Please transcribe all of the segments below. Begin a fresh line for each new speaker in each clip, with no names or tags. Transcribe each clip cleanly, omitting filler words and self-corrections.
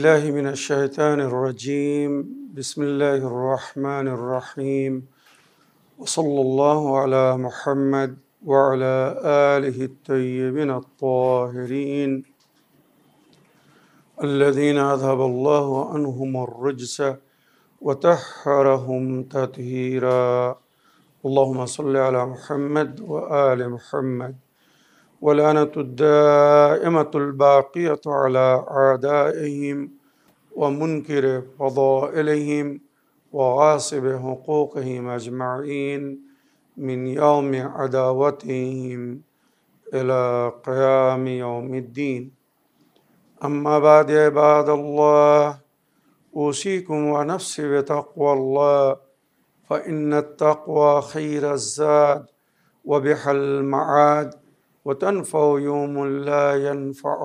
بالله من الشيطان الرجيم. بسم الله الرحمن الرحيم. وصلى الله على محمد وعلى آله الطيبين الطاهرين الذين أذهب الله عنهم الرجس وطهرهم تطهيرا. اللهم صل على محمد وآل محمد. ولعنة الدائمة الباقية على أعدائهم ومنكر فضائلهم وغاصب حقوقهم أجمعين من يوم عداوتهم إلى قيام يوم الدين. أما بعد عباد الله، أوصيكم ونفسي بتقوى الله، فإن التقوى خير الزاد وبح المعاد، وتنفع يوم لا ينفع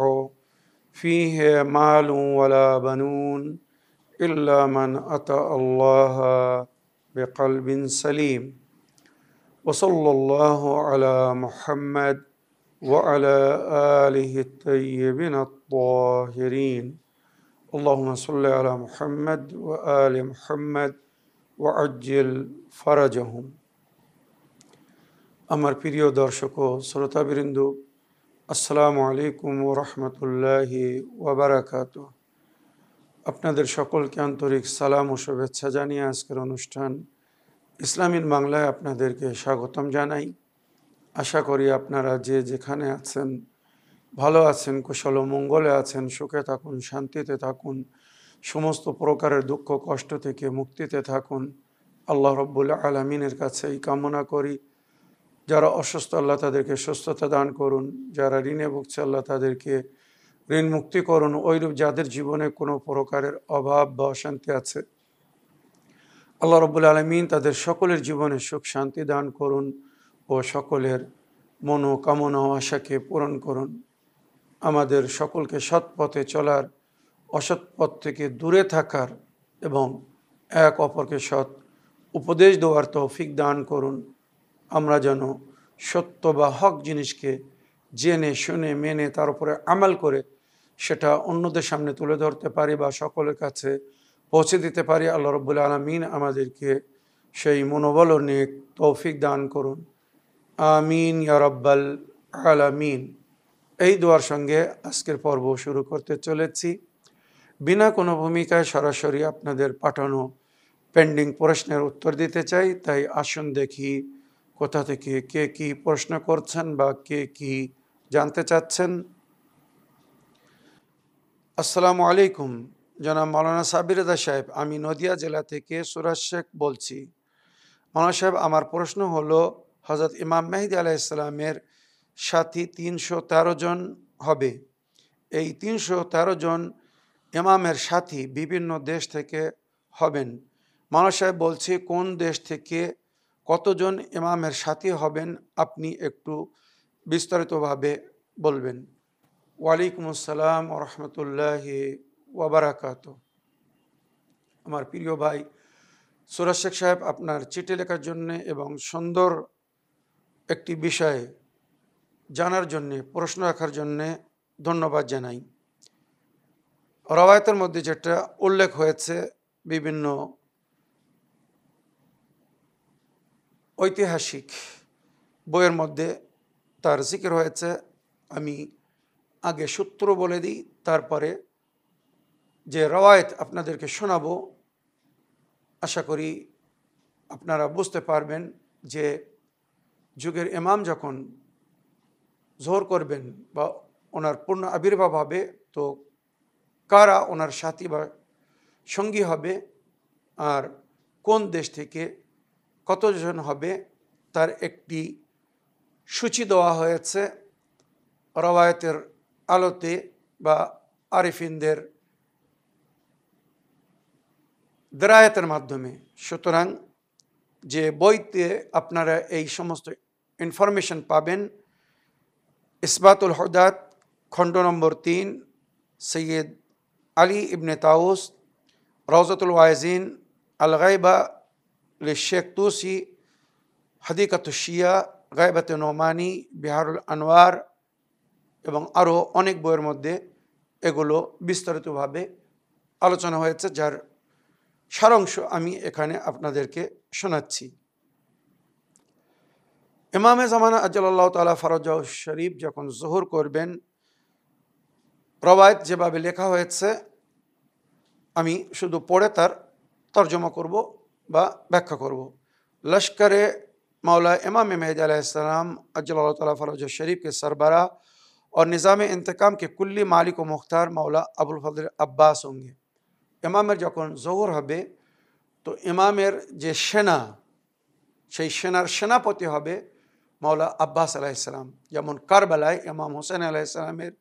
فيه مال ولا بنون إلا من أتى الله بقلب سليم. وصلى الله على محمد وعلى آله الطيبين الطاهرين. اللهم صل على محمد وآل محمد وعجل فرجهم. আমার প্রিয় দর্শক ও শ্রোতাবৃন্দ, আসসালামু আলাইকুম ওয়া রাহমাতুল্লাহি ওয়া বারাকাতুহু। আপনাদের সকলকে আন্তরিক সালাম ও শুভেচ্ছা জানিয়ে আজকের অনুষ্ঠান ইসলামিক বাংলায় আপনাদেরকে স্বাগতম জানাই। আশা করি আপনারা যে যেখানে আছেন ভালো আছেন, কুশল ও মঙ্গলে আছেন, সুখে থাকুন, শান্তিতে থাকুন, সমস্ত প্রকারের দুঃখ কষ্ট থেকে মুক্তিতে থাকুন। আল্লাহ রাব্বুল আলামিনের কাছে এই কামনা করি। যারা অসুস্থ, আল্লাহ তাদেরকে সুস্থতা দান করুন। যারা ঋণে ভুগছে, আল্লাহ তাদেরকে ঋণ মুক্তি করুন। ওইরূপ যাদের জীবনে কোনো প্রকারের অভাব বা অশান্তি আছে, আল্লাহ রাব্বুল আলামিন তাদের সকলের জীবনে সুখ শান্তি দান করুন ও সকলের মনোকামনা ও আশাকে পূরণ করুন। আমাদের সকলকে সৎ পথে চলার, অসৎ পথ থেকে দূরে থাকার এবং এক অপরকে সৎ উপদেশ দেওয়ার তৌফিক দান করুন। আমরা যেন সত্য বা হক জিনিসকে জেনে শুনে মেনে তার উপরে আমল করে সেটা অন্যদের সামনে তুলে ধরতে পারি বা সকলের কাছে পৌঁছে দিতে পারি। আল্লাহ রাব্বুল আলামিন আমাদেরকে সেই মনোবল ও নেক তৌফিক দান করুন। আমিন ইয়া রাব্বাল আলামিন। এই দোয়ার সঙ্গে আজকের পর্ব শুরু করতে চলেছি। বিনা কোনো ভূমিকায় সরাসরি আপনাদের পাঠানো পেন্ডিং প্রশ্নের উত্তর দিতে চাই। তাই আসুন দেখি কোথা থেকে কে কি প্রশ্ন করছেন বা কে কি জানতে চাচ্ছেন। আসসালামু আলাইকুম, জনাব মাওলানা সাব্বির রেজা সাহেব, আমি নদিয়া জেলা থেকে সুরাজ শেখ বলছি। মাওলানা সাহেব, আমার প্রশ্ন হলো, হযরত ইমাম মেহেদী আলাইহিস সালামের সাথী ৩১৩ জন হবে। এই ৩১৩ জন ইমামের সাথী বিভিন্ন দেশ থেকে হবেন। মাওলানা সাহেব বলছি, কোন দেশ থেকে কতজন ইমামের সাথী হবেন আপনি একটু বিস্তারিতভাবে বলবেন। ওয়ালাইকুম আসসালাম ওয়া রাহমাতুল্লাহি ওয়া বারাকাতুহু। আমার প্রিয় ভাই সুরাজ শেখ সাহেব, আপনার চিঠি লেখার জন্য এবং সুন্দর একটি বিষয়ে জানার জন্যে, প্রশ্ন রাখার জন্যে ধন্যবাদ জানাই। রওয়ায়াতের মধ্যে যেটা উল্লেখ হয়েছে, বিভিন্ন ঐতিহাসিক বইয়ের মধ্যে তার জিকির হয়েছে। আমি আগে সূত্র বলে দিই, তারপরে যে রওয়ায়াত আপনাদেরকে শোনাবো, আশা করি আপনারা বুঝতে পারবেন যে যুগের ইমাম যখন জোহর করবেন বা ওনার পূর্ণ আবির্ভাব হবে, তো কারা ওনার সাথী বা সঙ্গী হবে আর কোন দেশ থেকে কতজন হবে তার একটি সূচি দেওয়া হয়েছে রওয়ায়াতের আলোতে বা আরিফিনদের দেরায়াতের মাধ্যমে। সুতরাং যে বইতে আপনারা এই সমস্ত ইনফরমেশন পাবেন, ইসবাতুল হুদাত খণ্ড নম্বর ৩, সৈয়দ আলী ইবনে তাউস, রওজাতুল ওয়াইজিন, আল গাইবা লিশেখ তুসি, হাদিকাতুশ শিয়া, গায়বাতে নোমানি, বিহারুল আনোয়ার এবং আরও অনেক বইয়ের মধ্যে এগুলো বিস্তারিতভাবে আলোচনা হয়েছে, যার সারাংশ আমি এখানে আপনাদেরকে শোনাচ্ছি। ইমামে জামানা আজ্জালাল্লাহু তাআলা ফরজাহু শরীফ যখন জোহর করবেন, রওয়ায়াত যেভাবে লেখা হয়েছে আমি শুধু পড়ে তার তর্জমা করব বা ব্যাখ্যা করব। लश्कर मौला इमाम मेहदी अलैहिस्सलाम अज्जलल्लाहु ताला फरजहु शरीफ के सरबरा और निज़ाम इंतकाम के कुल्ली मालिक व मुख्तार मौला अबुल फजल अब्बास होंगे। ইমামের যখন জোহর হবে তো ইমামের যে সেনা, সেই সেনার সেনাপতি হবে মৌলা আব্বাস আলাইহিসসালাম। যেমন কারবালায় ইমাম হোসেন আলাইহিসসালামের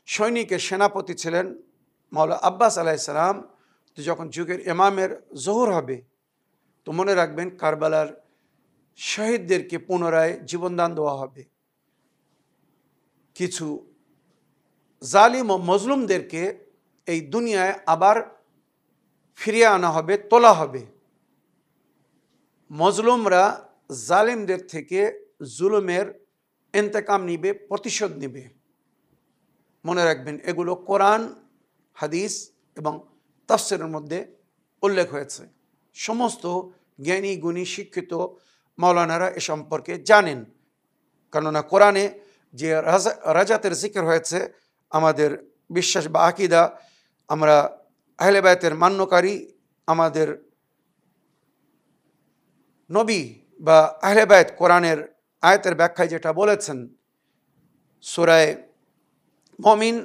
সৈনিকের সেনাপতি ছিলেন মৌলা আব্বাস আলাইহিসসালাম। তো যখন যুগের ইমামের জোহর হবে তো মনে রাখবেন কারবালার শহীদদেরকে পুনরায় জীবনদান দেওয়া হবে, কিছু জালিম ও মজলুমদেরকে এই দুনিয়ায় আবার ফিরিয়ে আনা হবে, তোলা হবে। মজলুমরা জালিমদের থেকে জুলুমের ইন্তেকাম নিবে, প্রতিশোধ নিবে। মনে রাখবেন এগুলো কোরআন, হাদিস এবং তাফসিরের মধ্যে উল্লেখ হয়েছে। সমস্ত জ্ঞানী গুণী শিক্ষিত মাওলানারা এ সম্পর্কে জানেন, কেননা কোরআনে যে রাজাতের জিকির হয়েছে, আমাদের বিশ্বাস বা আকিদা, আমরা আহলে বায়তের মান্যকারী, আমাদের নবী বা আহলে বায়ত কোরআনের আয়াতের ব্যাখ্যায় যেটা বলেছেন, সূরায়ে মুমিন,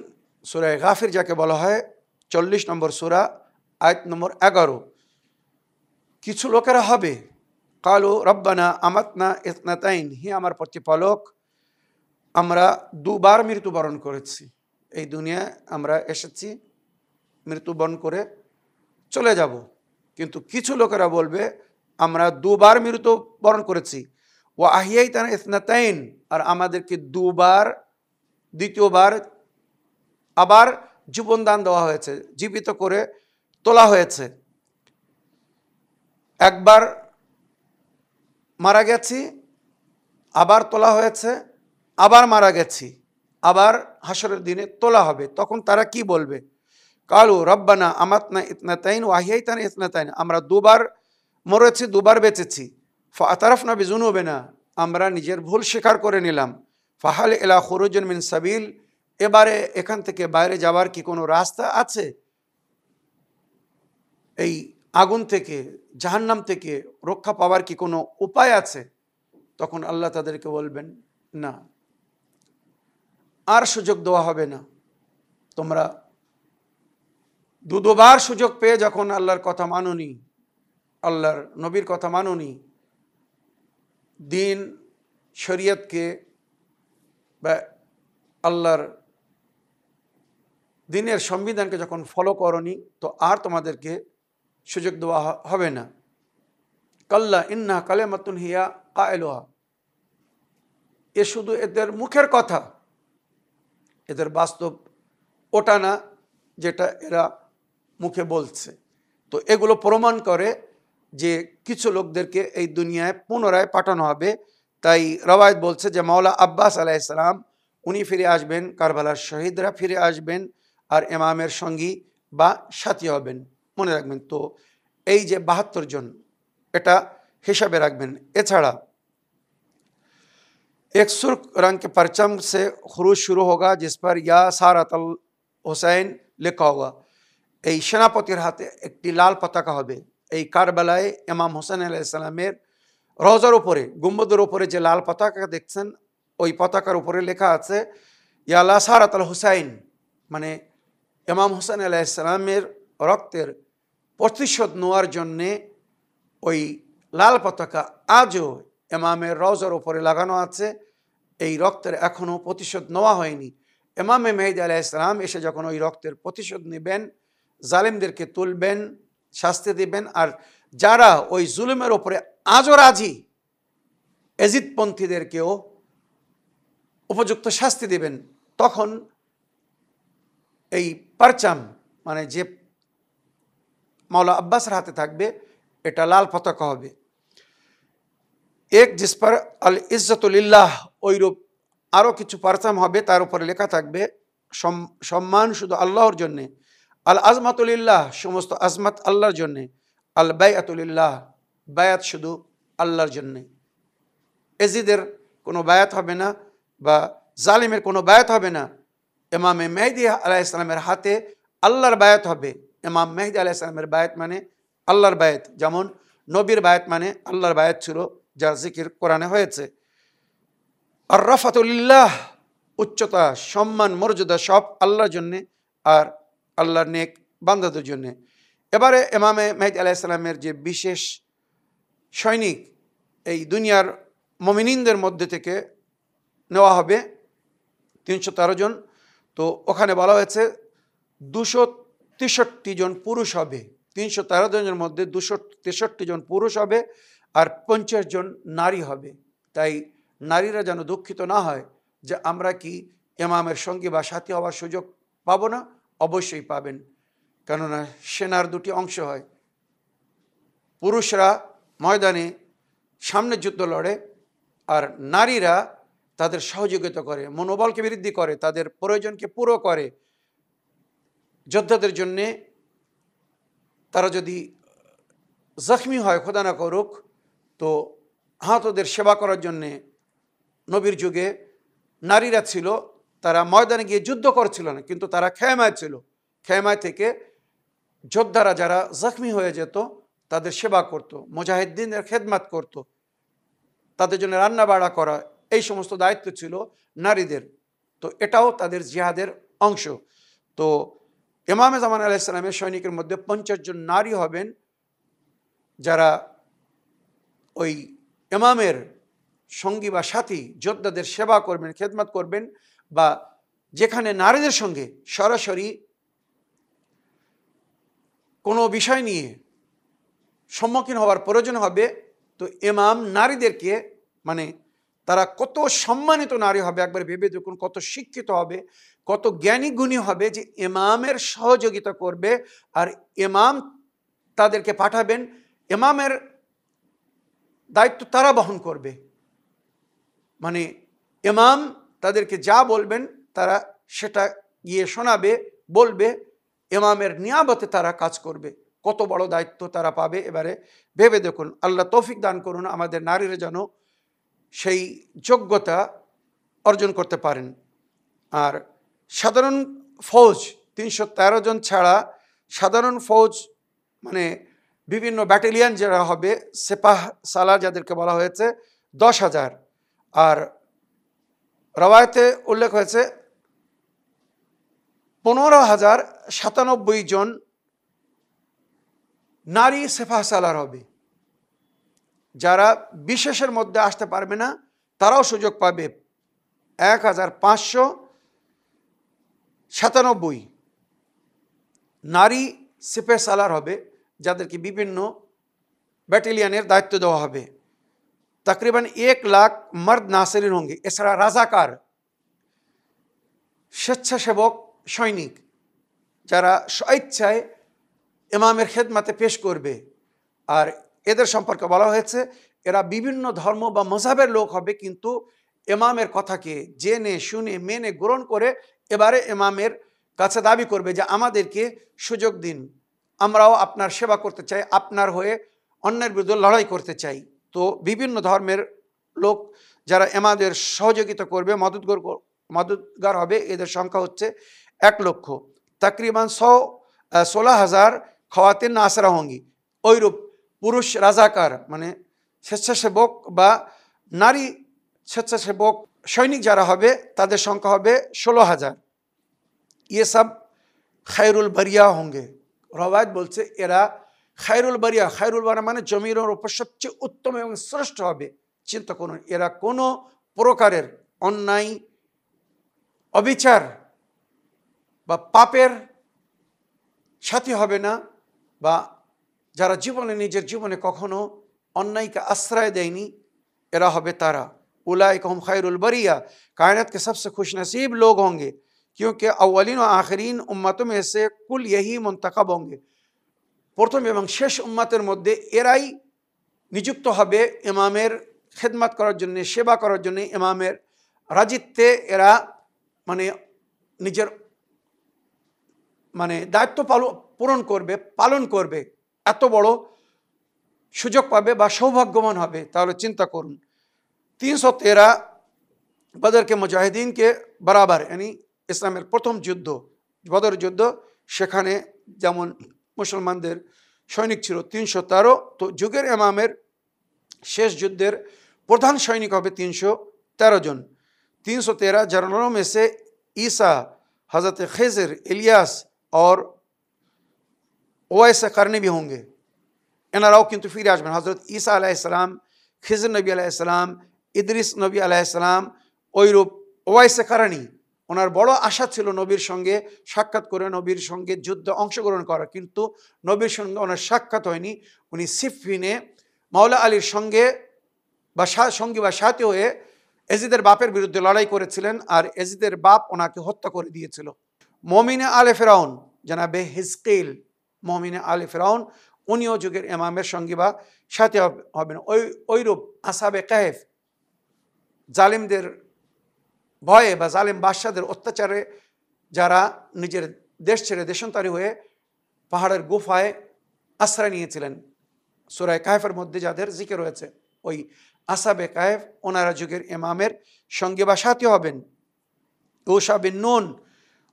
সূরায়ে গাফির যাকে বলা হয়, 40 নম্বর সূরা, আয়াত নম্বর 11, কিছু লোকেরা হবে কালু রব্বানা আমাতনা ইসনাতাইন, হি আমার প্রতিপালক, আমরা দুবার মৃত্যুবরণ করেছি। এই দুনিয়ায় আমরা এসেছি, মৃত্যুবরণ করে চলে যাব। কিন্তু কিছু লোকেরা বলবে আমরা দুবার মৃত্যুবরণ করেছি। ও আহিয়াইতানা ইসনাতাইন, আর আমাদেরকে দুবার, দ্বিতীয়বার আবার জীবনদান দেওয়া হয়েছে, জীবিত করে তোলা হয়েছে। একবার মারা গেছি, আবার তোলা হয়েছে, আবার মারা গেছি, আবার হাসরের দিনে তোলা হবে। তখন তারা কি বলবে? কালু রব্বানা আমাতনা ইতনাতাইন ওয়াহিয়াইতানা ইতনাতাইন, আমরা দুবার মরেছি, দুবার বেঁচেছি। ফাতারাফনা বিজুনুবিনা, আমরা নিজের ভুল স্বীকার করে নিলাম। ফাহাল ইলা খুরুজিন মিন সাবিল, এবারে এখান থেকে বাইরে যাওয়ার কি কোনো রাস্তা আছে? এই আগুন থেকে, জাহান্নাম থেকে রক্ষা পাওয়ার কি কোনো উপায় আছে? তখন আল্লাহ তাদেরকে বলবেন না, আর সুযোগ দেওয়া হবে না। তোমরা দুবার সুযোগ পেয়ে যখন আল্লাহর কথা মানোনি, আল্লাহর নবীর কথা মানোনি, দিন শরীয়তকে বা আল্লাহর দিনের সংবিধানকে যখন ফলো করনি, তো আর তোমাদেরকে সুযোগ দেওয়া হবে না। কাল্লা ইন্না কালেমাতুন হিয়া কায়লুহা, এ শুধু এদের মুখের কথা, এদের বাস্তব ওটা না যেটা এরা মুখে বলছে। তো এগুলো প্রমাণ করে যে কিছু লোকদেরকে এই দুনিয়ায় পুনরায় পাঠানো হবে। তাই রওয়ায়াত বলছে যে মাওলা আব্বাস আলাইহিসসালাম উনি ফিরে আসবেন, কারবালার শহীদরা ফিরে আসবেন, আর ইমামের সঙ্গী বা সাথী হবেন। মনে রাখবেন। তো এই যে 72 জন, এটা হিসাবে রাখবেন। এছাড়া एक सुर्ख रंग के परचम से खुरूज शुरू होगा जिस पर या सारातल हुसैन লেখা होगा। এই সেনাপতির হাতে একটি লাল পতাকা হবে। এই কারবালায় ইমাম হোসেন আলাইহিস সালামের রওজার উপরে, গুম্বদের উপরে যে লাল পতাকা দেখছেন, ওই পতাকার উপরে লেখা আছে ইয়া লা সারাতাল হুসাইন, মানে ইমাম হোসেন আলাইহিস সালামের রক্তের প্রতিশোধ নেওয়ার জন্যে ওই লাল পতাকা আজও ইমামের রওজার উপরে লাগানো আছে। এই রক্তের এখনও প্রতিশোধ নেওয়া হয়নি। ইমামে মেহেদী আলাইহিস সালাম এসে যখন ওই রক্তের প্রতিশোধ নেবেন, জালেমদেরকে তুলবেন, শাস্তি দিবেন, আর যারা ওই জুলুমের ওপরে আজও রাজি, এজিদপন্থীদেরকেও উপযুক্ত শাস্তি দিবেন। তখন এই পারচাম, মানে যে মাওলা আব্বাসের হাতে থাকবে, এটা লাল পতাকা হবে। এক জিস পর আল ইজ্জতুলিল্লাহ, ওইরূপ আরও কিছু পারচাম হবে, তার উপরে লেখা থাকবে সম্মান শুধু আল্লাহর জন্যে, আল আজমাতুলিল্লাহ, সমস্ত আজমাত আল্লাহর জন্যে। আল বায়াতুলিল্লাহ, বায়াত শুধু আল্লাহর জন্যে। এজিদের কোনো বায়াত হবে না বা জালিমের কোনো বায়াত হবে না। ইমামে মেহদি আলাইহিস সালামের হাতে আল্লাহর বায়াত হবে। ইমাম মেহদি আলাইহিস সালামের বায়াত মানে আল্লাহর বায়াত, যেমন নবীর বায়াত মানে আল্লাহর বায়াত ছিল, যা জিকির কোরআনে হয়েছে। আর রাফাতুলিল্লাহ, উচ্চতা, সম্মান, মর্যাদা সব আল্লাহর জন্যে আর আল্লাহর নেক বান্দাদের জন্যে। এবারে ইমামে মেহদি আলাইহিস সালামের যে বিশেষ সৈনিক এই দুনিয়ার মুমিনিনদের মধ্যে থেকে নেওয়া হবে 313 জন। তো ওখানে বলা হয়েছে 263 জন পুরুষ হবে। 313 জনের মধ্যে 263 জন পুরুষ হবে আর 50 জন নারী হবে। তাই নারীরা যেন দুঃখিত না হয় যে আমরা কি ইমামের সঙ্গী বা সাথী হওয়ার সুযোগ পাবো না। অবশ্যই পাবেন, কেননা সেনার দুটি অংশ হয়। পুরুষরা ময়দানে সামনে যুদ্ধ লড়ে আর নারীরা তাদের সহযোগিতা করে, মনোবলকে বৃদ্ধি করে, তাদের প্রয়োজনকে পুরো করে। যোদ্ধাদের জন্যে তারা যদি জখমি হয়, খোদা না করুক, তো আহতদের সেবা করার জন্যে নবীর যুগে নারীরা ছিল। তারা ময়দানে গিয়ে যুদ্ধ করছিল না, কিন্তু তারা খেমায় ছিল। খেমায় থেকে যোদ্ধারা যারা জখমি হয়ে যেত তাদের সেবা করত, মুজাহিদ্দিনের খেদমত করত, তাদের জন্য রান্না বাড়া করা, এই সমস্ত দায়িত্ব ছিল নারীদের। তো এটাও তাদের জিহাদের অংশ। তো ইমামে জামান আলাইহিস সালামের সৈনিকের মধ্যে 50 জন নারী হবেন, যারা ওই ইমামের সঙ্গী বা সাথী যোদ্ধাদের সেবা করবেন, খেদমত করবেন, বা যেখানে নারীদের সঙ্গে সরাসরি কোনো বিষয় নিয়ে সম্মুখীন হওয়ার প্রয়োজন হবে, তো ইমাম নারীদেরকে, মানে তারা কত সম্মানিত নারী হবে একবার ভেবে দেখুন, কত শিক্ষিত হবে, কত জ্ঞানী গুণী হবে যে ইমামের সহযোগিতা করবে। আর ইমাম তাদেরকে পাঠাবেন, ইমামের দায়িত্ব তারা বহন করবে। মানে ইমাম তাদেরকে যা বলবেন তারা সেটা গিয়ে শোনাবে, বলবে, ইমামের নিয়াবতে তারা কাজ করবে। কত বড় দায়িত্ব তারা পাবে এবারে ভেবে দেখুন। আল্লাহ তৌফিক দান করুন আমাদের নারীরা যেন সেই যোগ্যতা অর্জন করতে পারেন। আর সাধারণ ফৌজ 313 জন ছাড়া সাধারণ ফৌজ মানে বিভিন্ন ব্যাটালিয়ান যারা হবে, সেপাহ সালার যাদেরকে বলা হয়েছে 10,000। আর রওয়ায়েতে উল্লেখ হয়েছে 15,097 জন নারী সেপাহ সালার হবে। যারা বিশেষের মধ্যে আসতে পারবে না তারাও সুযোগ পাবে। 1,597 নারী সেপাহ সালার হবে, যাদেরকে বিভিন্ন ব্যাটালিয়ানের দায়িত্ব দেওয়া হবে। तकरीबन 1 लाख मर्द नासिरीन होंगे। এছাড়া রাজাকার, স্বেচ্ছাসেবক সৈনিক যারা স্বেচ্ছায় ইমামের খেদমতে পেশ করবে। আর এদের সম্পর্কে বলা হয়েছে এরা বিভিন্ন ধর্ম বা মযহাবের লোক হবে, কিন্তু ইমামের কথাকে জেনে শুনে মেনে গ্রহণ করে এবারে ইমামের কাছে দাবি করবে যে আমাদেরকে সুযোগ দিন, আমরাও আপনার সেবা করতে চাই, আপনার হয়ে অন্যের বিরুদ্ধে লড়াই করতে চাই। তো বিভিন্ন ধর্মের লোক যারা ইমামদের সহযোগিতা করবে, মদতগার হবে, এদের সংখ্যা হচ্ছে 1 লক্ষ। तकरीबन 16,000 খওয়াতিন নাসরা হোঙ্গি। ওইরূপ পুরুষ রাজাকার মানে স্বেচ্ছাসেবক বা নারী স্বেচ্ছাসেবক সৈনিক যারা হবে তাদের সংখ্যা হবে 16,000। ये सब खैरुल बरिया होंगे। रवायत বলছে এরা খায়রুল বারিয়া, খায়রুল বারিয়া মানে জমিনের উপর সবচেয়ে উত্তম এবং শ্রেষ্ঠ হবে। চিন্তা করুন, এরা কোনো প্রকারের অন্যায়, অবিচার বা পাপের সাথী হবে না, বা যারা নিজের জীবনে কখনো অন্যায়কে আশ্রয় দেয়নি, এরা হবে তারা। उलाइका हुम खैरुल बरिया, कायनात के सबसे खुशनसीब लोग होंगे, क्योंकि अव्वलीन व आखिरीन उम्मतों में से कुल यही मुंतखब होंगे। প্রথম এবং শেষ উম্মতের মধ্যে এরাই নিযুক্ত হবে ইমামের খেদমত করার জন্য, সেবা করার জন্য। ইমামের রাজিত্বে এরা মানে নিজের মানে দায়িত্ব পালন করবে, এত বড় সুযোগ পাবে বা সৌভাগ্যবান হবে, তাহলে চিন্তা করুন। 313 बदर के मुजाहिदीन के बराबर, यानी ইসলামের প্রথম যুদ্ধ বদর যুদ্ধ, সেখানে যেমন মুসলমানদের সৈনিক ছিল 313, তো যুগের ইমামের শেষ যুদ্ধের প্রধান সৈনিক হবে 313 জন। 313 जनरलों में से ईसा, हज़रत खिज़र, इलियास और ओवैस करने भी होंगे। এনারাও কিন্তু ফিরে আসবেন। হযরত ঈসা আলাইহিস সালাম, খিজর নবী আলাইহিস সালাম, ইদ্রিস নবী আলাইহিস সালাম, ওইরূপ ওয়াইসে কারানি, ওনার বড় আশা ছিল নবীর সঙ্গে সাক্ষাৎ করে নবীর সঙ্গে যুদ্ধে অংশগ্রহণ করা, কিন্তু নবীর সঙ্গে ওনার সাক্ষাৎ হয়নি। উনি সিফফিনে মাওলা আলীর সঙ্গে বা সঙ্গী বা সাথী হয়ে এজিদের বাপের বিরুদ্ধে লড়াই করেছিলেন, আর এজিদের বাপ ওনাকে হত্যা করে দিয়েছিল। মুমিনে আলে ফেরাউন জনাবে হিজকিল, মুমিনে আলে ফেরাউন, উনিও যুগের ইমামের সঙ্গী বা সাথী হবেন। ওইরূপ আসহাবে কাহফ, জালিমদের ভয়ে বা জালিম বাদশাদের অত্যাচারে যারা নিজের দেশ ছেড়ে দেশান্তরী হয়ে পাহাড়ের গুফায় আশ্রয় নিয়েছিলেন, সূরা কাহফের মধ্যে যাদের জিকির রয়েছে, ওই আসহাবে কাহফ ওনারা যুগের ইমামের সঙ্গী বা সাথী হবেন। ইউশা বিন নুন,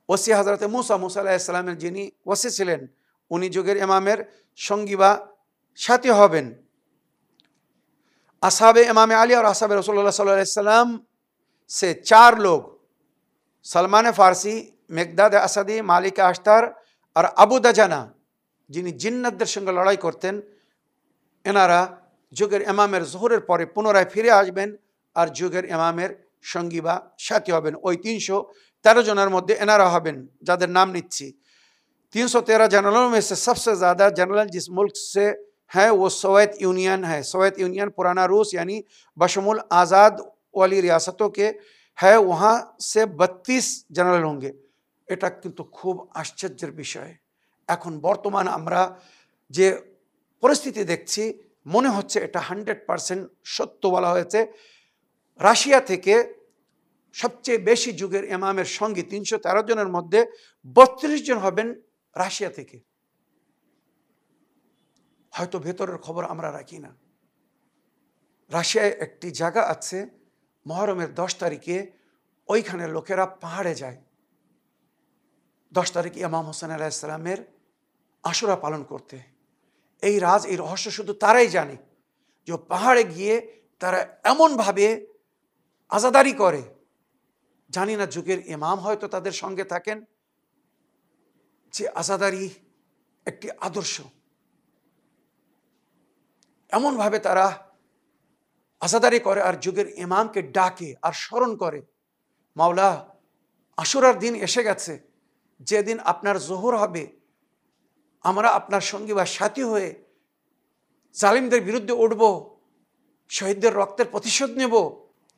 ওসি হযরত মুসা আলাইহিস সালামের যিনি ওসি ছিলেন, উনি যুগের ইমামের সঙ্গী বা সাথী হবেন। আসহাবে ইমাম আলী और আসহাবে রাসূলুল্লাহ সাল্লাল্লাহু আলাইহি ওয়াসাল্লাম से 4 लोग, सलमान फारसी, मेघदाद আসাদি, মালিক আশতার আর আবু দাজানা, যিনি জিন্নাতদের সঙ্গে লড়াই করতেন, এনারা যুগের ইমামের জোহরের পরে পুনরায় ফিরে আসবেন আর যুগের ইমামের সঙ্গী বা সাথী হবেন। ওই 313 জনের মধ্যে এনারা হবেন, যাদের নাম নিচ্ছি। 313 जनरलों में से सबसे ज़्यादा जनरल जिस मुल्क से है वो सोवियत यूनियन है। सोवियत यूनियन पुराना रूस यानी बशमुल आज़ाद वाली रियासतों के है, वहाँ से 32 जनरल होंगे। এটা কিন্তু খুব আশ্চর্যের বিষয়। এখন বর্তমান আমরা যে পরিস্থিতি দেখছি, মনে হচ্ছে এটা 100% সত্য বলা হয়েছে। রাশিয়া থেকে সবচেয়ে বেশি যুগের ইমামের সঙ্গী 313 জনের মধ্যে 32 জন হবেন রাশিয়া থেকে। হয়তো ভেতরের খবর আমরা রাখি না। রাশিয়ায় একটি জায়গা আছে, মুহররমের 10 তারিখে ওইখানে লোকেরা পাহাড়ে যায়। 10 তারিখে ইমাম হোসেন আলাইহিস সালামের আশুরা পালন করতে। এই রহস্য শুধু তারাই জানে, যে পাহাড়ে গিয়ে তারা এমনভাবে আজাদারি করে, জানি না যুগের ইমাম হয়তো তাদের সঙ্গে থাকেন, যে আজাদারি একটি আদর্শ। এমনভাবে তারা আজাদারি করে আর যুগের ইমামকে ডাকে আর স্মরণ করে, মাওলা আশুরার দিন এসে গেছে, যেদিন আপনার জোহর হবে, আমরা আপনার সঙ্গী বা সাথী হয়ে জালিমদের বিরুদ্ধে উঠব, শহীদদের রক্তের প্রতিশোধ নেব।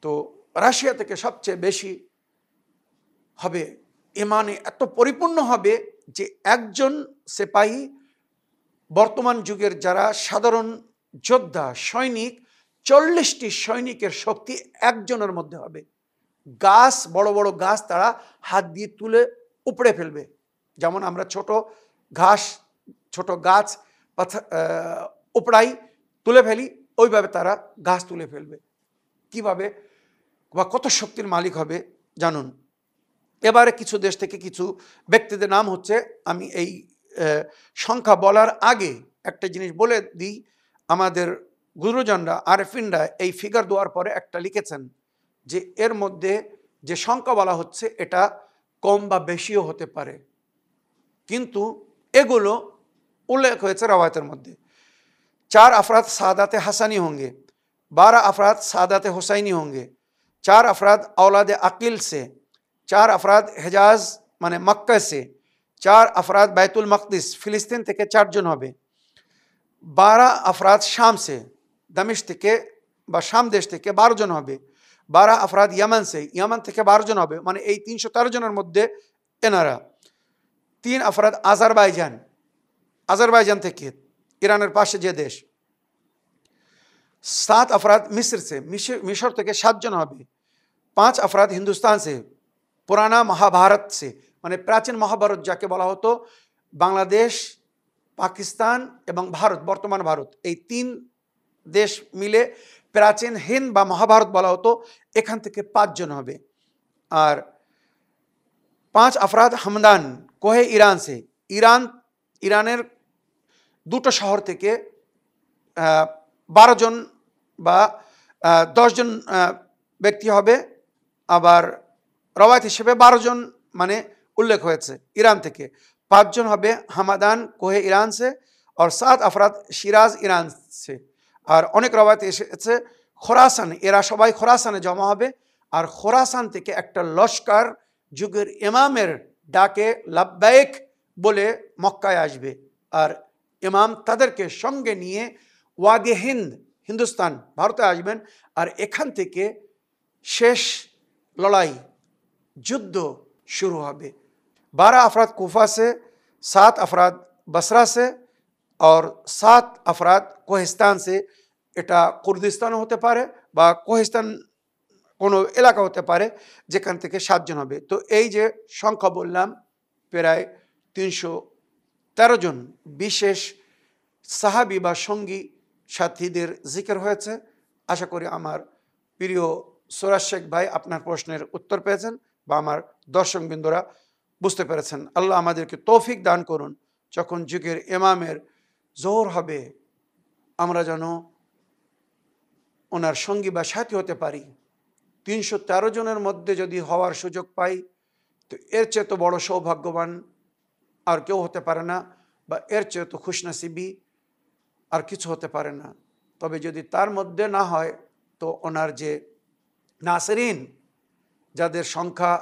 তো রাশিয়া থেকে সবচেয়ে বেশি হবে, ইমানে এত পরিপূর্ণ হবে যে একজন সিপাহী বর্তমান যুগের যারা সাধারণ যোদ্ধা সৈনিক, 40টি সৈনিকের শক্তি একজনের মধ্যে হবে। গাছ, বড় বড় গাছ তারা হাত দিয়ে তুলে উপড়ে ফেলবে। যেমন আমরা ছোট গাছ উপড়াই, তুলে ফেলি, ওইভাবে তারা গাছ তুলে ফেলবে। কিভাবে বা কত শক্তির মালিক হবে জানুন। এবারে কিছু দেশ থেকে কিছু ব্যক্তিদের নাম হচ্ছে, আমি এই সংখ্যা বলার আগে একটা জিনিস বলে দিই। আমাদের গুরুজনরা, আরেফিনরা এই ফিগার দেওয়ার পরে একটা লিখেছেন যে এর মধ্যে যে সংখ্যা বলা হচ্ছে এটা কম বা বেশিও হতে পারে, কিন্তু এগুলো উল্লেখ হয়েছে রওয়ায়াতের মধ্যে। 4 अफराद सादात हसनी होंगे, 12 अफराद सादात हुसैनी होंगे, 4 अफराद औलाद अकील से, 4 अफराद हिजाज माने मक्का से, 4 अफराद बैतुल मकदिस फिलिस्तीन থেকে 4 জন হবে, 12 अफराद शाम से दमिश्क থেকে বা শাম দেশ থেকে 12 জন হবে, 12 अफराद यमन से, यमन থেকে 12 জন হবে। মানে এই 313 জনের মধ্যে এনারা। 3 अफराद আজারবাইজান থেকে, ইরানের পাশে যে দেশ। 7 अफराद मिस्र से, मिस्र থেকে 7 জন হবে। 5 अफराद हिंदुस्तान से, पुराना महाभारत से, মানে প্রাচীন মহাভারত যাকে বলা হতো, বাংলাদেশ, পাকিস্তান এবং ভারত, বর্তমান ভারত, এই 3 দেশ মিলে প্রাচীন হিন্দ বা মহাভারত বলা হতো। এখান থেকে 5 জন হবে। আর 5 আফরাদ হামদান কোহে ইরান সে, ইরানের 2টো শহর থেকে 12 জন বা 10 জন ব্যক্তি হবে। আবার রওয়ায়াত হিসেবে 12 জন মানে উল্লেখ হয়েছে ইরান থেকে। 5 জন হবে হামাদান কোহে ইরান সে, আর 7 আফরাদ সিরাজ ইরান সে। আর অনেক রওয়ায়াতে এসেছে খোরাসান, এরা সবাই খোরাসানে জমা হবে। আর খোরাসান থেকে একটা লস্কর যুগের ইমামের ডাকে লাব্বাইক বলে মক্কায় আসবে। আর ইমাম তাদেরকে সঙ্গে নিয়ে ওয়াদি হিন্দ, হিন্দুস্তান, ভারতে আসবেন। আর এখান থেকে শেষ লড়াই, যুদ্ধ শুরু হবে। 12 আফরাদ কুফা से, 7 আফরাদ বসরা से और 7 আফরাদ কোহিস্তান से। এটা কুর্দিস্তান হতে পারে বা কোহিস্তান কোনো এলাকা হতে পারে, যেখান থেকে 7 জন হবে। তো এই যে সংখ্যা বললাম, প্রায় 313 জন বিশেষ সাহাবী বা সঙ্গী সাথীদের জিকির হয়েছে। আশা করি আমার প্রিয় সুরাজ শেখ ভাই আপনার প্রশ্নের উত্তর পেয়েছেন বা আমার দর্শকবৃন্দরা বুঝতে পেরেছেন। আল্লাহ আমাদেরকে তৌফিক দান করুন, যখন যুগের ইমামের জোহর হবে আমরা যেন ওনার সঙ্গী বা সাথী হতে পারি। 313 জনের মধ্যে যদি হওয়ার সুযোগ পাই, তো এর চেয়ে তো বড় সৌভাগ্যবান আর কেউ হতে পারে না, বা এর চেয়ে তো খুশনসিবি আর কিছু হতে পারে না। তবে যদি তার মধ্যে না হয়, তো ওনার যে নাসরিন, যাদের সংখ্যা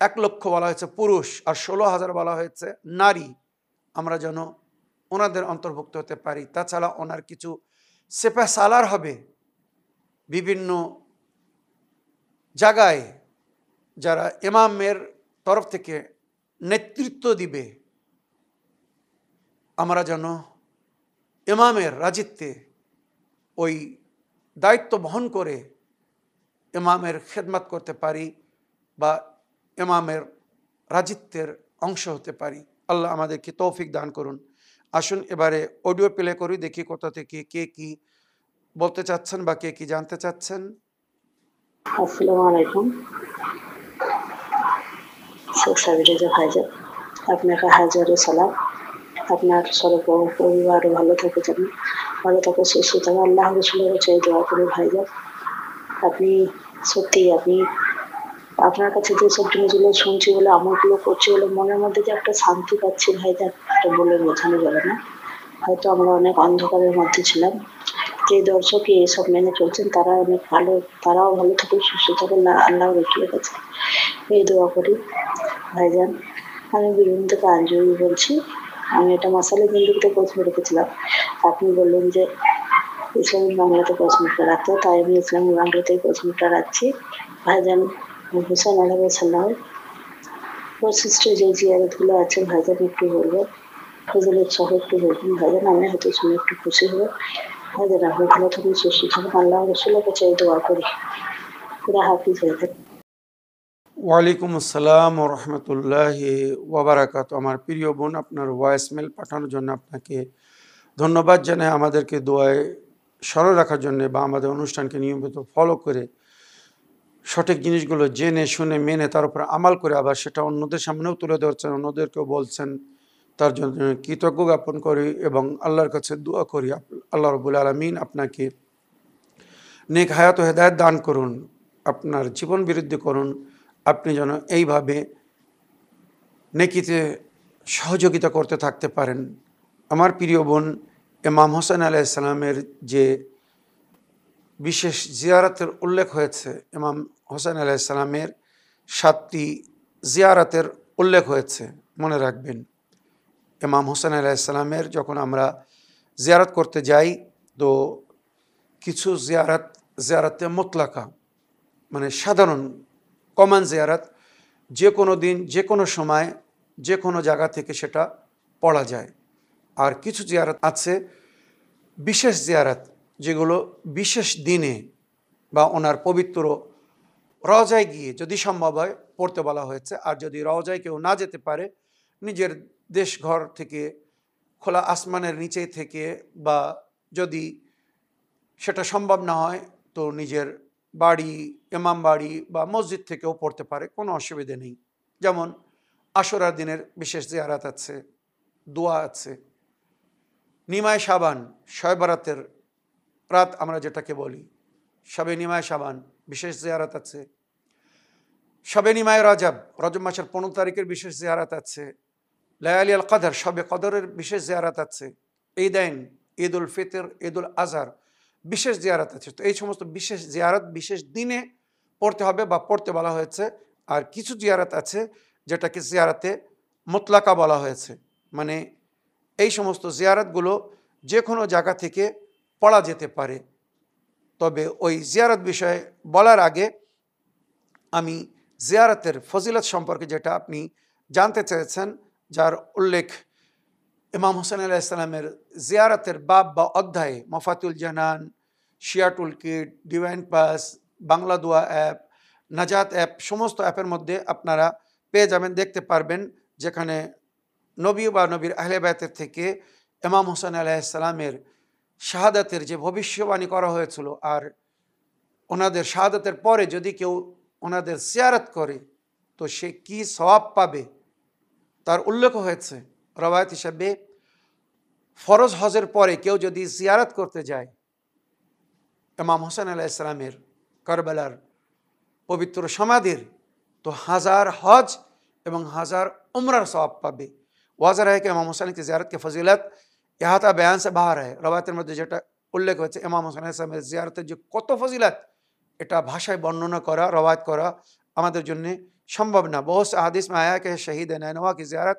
1 লক্ষ বলা হয়েছে পুরুষ আর 16,000 বলা হয়েছে নারী, আমরা যেন ওনাদের অন্তর্ভুক্ত হতে পারি। তাছাড়া ওনার কিছু সেপাহ সালার হবে বিভিন্ন জায়গায়, যারা ইমামের তরফ থেকে নেতৃত্ব দিবে। আমরা যেন ইমামের রাজিত্বে ওই দায়িত্ব বহন করে ইমামের খেদমত করতে পারি বা ইমামের রাজিত্বের অংশ হতে পারি। আল্লাহ আমাদেরকে তৌফিক দান করুন। আসুন এবারে অডিও প্লে করি, দেখি কোথা থেকে কে কি বলতে চাচ্ছেন বা কে কি জানতে চাচ্ছেন।
আসসালামু আলাইকুম। শেখ সাবির ভাইজান, আপনাকে হাজারো সালাম। আপনার পরিবার ভালো থাকে, যেন ভালো থাকে, সুস্থ থাকে। আল্লাহ রসুলের চাই দোয়া করি ভাইজান। আপনি সত্যি, আপনার কাছে যে সব জিনিসগুলো শুনছি বলে, আমলগুলো করছি বলে মনের মধ্যে যে একটা শান্তি পাচ্ছি ভাইজান, এটা বলে বোঝানো যাবে না। হয়তো আমরা অনেক অন্ধকারের মধ্যে ছিলাম। যে দর্শকই এসব মেনে চলছেন তারা অনেক ভালো, তারাও ভালো থাকে, সুস্থ থাকে। আল্লাহ রসুলের কাছে এই দোয়া করি ভাইজান। আমি বীরভূম থেকে আঞ্জলি বলছি। আমি এটা মাসালে বিন্দুতে প্রশ্ন রেখেছিলাম। আপনি বললেন যে ইসলামিক বাংলাতে প্রশ্নটা রাখতে, তাই আমি ইসলামিক বাংলাতেই প্রশ্নটা রাখছি ভাইজান। হুসেন আলাইহিস সালামের প্রশিষ্ট যে জিয়ারতগুলো আছে ভাইজান একটু বলবেন, ফজলের সহ একটু বলবেন ভাইজান। আমি হয়তো শুনে একটু খুশি হবো ভাইজান। আপনি ভালো থাকুন, সুস্থ থাকুন। আল্লাহ রসুলের কাছে দোয়া করি। খুদা হাফিজ ভাইজান।
ওয়ালাইকুম আসসালাম ও রহমতুল্লাহি ওয়া বারাকাতুহু। আমার প্রিয় বোন, আপনার ভয়েস মেল পাঠানোর জন্য আপনাকে ধন্যবাদ জানাই। আমাদেরকে দোয়ায় স্মরণ রাখার জন্য বা আমাদের অনুষ্ঠানকে নিয়মিত ফলো করে সঠিক জিনিসগুলো জেনে শুনে মেনে তার উপর আমাল করে আবার সেটা অন্যদের সামনেও তুলে ধরছেন, অন্যদেরকেও বলছেন, তার জন্য কৃতজ্ঞ জ্ঞাপন করি এবং আল্লাহর কাছে দোয়া করি আল্লাহ রাব্বুল আলামিন আপনাকে নেক হায়াত ও হেদায়েত দান করুন, আপনার জীবন বৃদ্ধি করুন। আপনি যেন এইভাবে নেকিতে সহযোগিতা করতে থাকতে পারেন। আমার প্রিয় বোন, ইমাম হোসেন আলাইহিস সালামের যে বিশেষ জিয়ারতের উল্লেখ হয়েছে, ইমাম হোসেন আলাইহিস সালামের 7টি জিয়ারতের উল্লেখ হয়েছে, মনে রাখবেন। ইমাম হোসেন আলাইহিস সালামের যখন আমরা জিয়ারত করতে যাই, তো কিছু জিয়ারতে মুতলাকা, মানে সাধারণ কমন জিয়ারত, যে কোনো দিন, যে কোনো সময়, যে কোনো জায়গা থেকে সেটা পড়া যায়। আর কিছু জিয়ারত আছে বিশেষ জিয়ারত, যেগুলো বিশেষ দিনে বা ওনার পবিত্র রওজায় গিয়ে যদি সম্ভব হয় পড়তে বলা হয়েছে। আর যদি রওজায় কেউ না যেতে পারে, নিজের দেশ ঘর থেকে, খোলা আসমানের নিচে থেকে, বা যদি সেটা সম্ভব না হয় তো নিজের বাড়ি, ইমাম বাড়ি বা মসজিদ থেকেও পড়তে পারে, কোনো অসুবিধে নেই। যেমন আশুরার দিনের বিশেষ জিয়ারাত আছে, দোয়া আছে। নিমায় শাবান, শবে বরাতের রাত আমরা যেটাকে বলি, শবে নিমায় শাবান বিশেষ জিয়ারাত আছে। শবে নিমায় রজব, রজব মাসের 15 তারিখের বিশেষ জিয়ারাত আছে। লায়ালি আল কদর, শবে কদরের বিশেষ জিয়ারাত আছে। ঈদাইন, ঈদ উল ফিতর, ঈদ উল আজহার বিশেষ জিয়ারাত আছে। তো এই সমস্ত বিশেষ জিয়ারাত বিশেষ দিনে পড়তে হবে বা পড়তে বলা হয়েছে। আর কিছু জিয়ারাত আছে যেটাকে জিয়ারাতে মুতলাকা বলা হয়েছে, মানে এই সমস্ত জিয়ারাতগুলো যে কোনো জায়গা থেকে পড়া যেতে পারে। তবে ওই জিয়ারত বিষয়ে বলার আগে আমি জিয়ারতের ফজিলত সম্পর্কে, যেটা আপনি জানতে চেয়েছেন, যার উল্লেখ ইমাম হোসেন আলাইহিস সালামের জিয়ারতের বাব বা অধ্যায়ে মফাতুল জানান, শিয়াটুল কিট, ডিভাইন পাস, বাংলা দোয়া অ্যাপ, নাজাত অ্যাপ, সমস্ত অ্যাপের মধ্যে আপনারা পেয়ে যাবেন, দেখতে পারবেন, যেখানে নবী বা নবীর আহলে বায়তের থেকে ইমাম হোসেন আলাইহিস সালামের শাহাদাতের যে ভবিষ্যবাণী করা হয়েছিল, আর ওনাদের শাহাদাতের পরে যদি কেউ ওনাদের জিয়ারত করে তো সে কি সওয়াব পাবে তার উল্লেখ হয়েছে। রওয়ায়াত হিসাবে ফরজ হজের পরে কেউ যদি জিয়ারত করতে যায় ইমাম হোসেন আলাইহিস সালামের কারবালার পবিত্র সমাধির, তো 1000 হজ এবং 1000 उम्र सवाब पाबे। वाज़ह है कि इमाम हुसैन की ज़ियारत की फजीलत इहाता बयान से बाहर है। रवायतेर मধ্যে যেটা উল্লেখ হয়েছে ইমাম হোসেন আলাইহিস সালামের জিয়ারতের যে কত ফজিলত, এটা ভাষায় বর্ণনা করা, রওয়ায়াত করা আমাদের জন্য সম্ভব না। बहुत से हादीस में आया कि शहीद नैनवा की ज़ियारत